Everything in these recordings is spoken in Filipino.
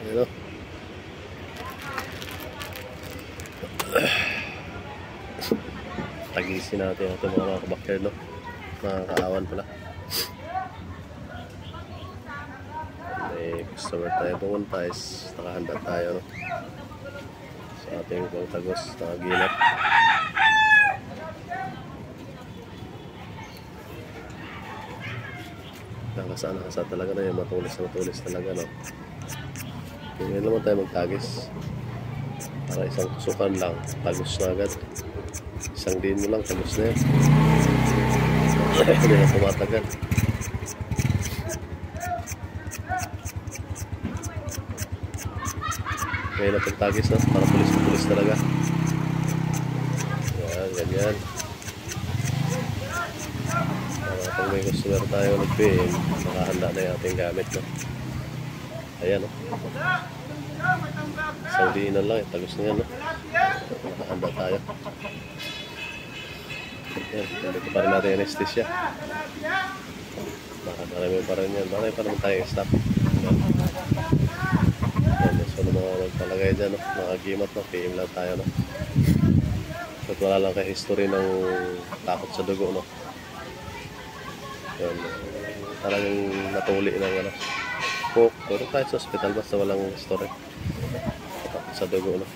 Ayan o. Tagisin natin ito mga kabakyard, no? Mga kaawan pala. May customer tayo pumunta is nakahanda tayo, no? Sa ating pagtagos na ginat. Nakasa talaga na yun, matulis talaga, no? Ngayon naman tayo magtagis para isang tusukan lang, tagos na agad. Isang din mo lang, tagos na yun. Hindi na tumatagal. Ngayon na pagtagis, no? Para pulis talaga. Yan, ganyan. Para kung may customer tayo nag-PM, nakahanda na yung ating gamit, no? Ayan, no? Isang diinan lang, tagos na yan, no? Nakahanda tayo. Yan, dito pa rin natin yung anesthesia. Marami pa rin yan. Marami pa naman tayo stop. Yan. So, mga magpalagay dyan, no? Mga gimat, no? PM lang tayo, no? At wala lang kay history ng takot sa dugo, no? Yan. Talagang natuli ng, ano? Puro tayo sa hospital basta walang history sa dugo, no?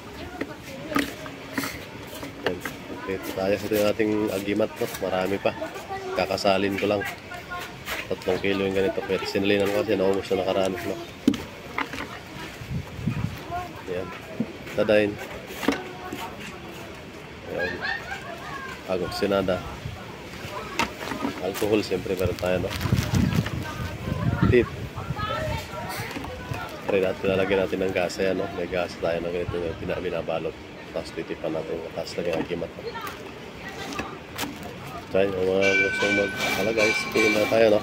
Yan. Okay, tayo. Ito yung ating agimat, no? Marami pa. Kakasalin ko lang. 3 kilo yung ganito. Kaya sinalinan ko kasi naubos na nakaraan, no? Yan. Tadain. Yan. Agok sinada. Alcohol, siyempre meron tayo, no? Tip. Try natin, lalagyan natin ng gas, yan, no? May gas tayo na ganito na binabalot. Tapos titipan natin. Tapos lagyan ang gimat, no? Try, yung mga gustong magkalagay. Spin na tayo, no?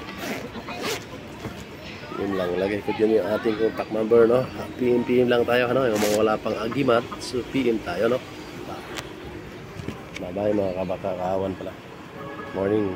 PM lang. Lagay ko dyan yung ating contact number, no? PM lang tayo, no? Yung mga wala pang agimat, so PM tayo, no? Bye-bye mga kabaka, kaawan pala. Morning.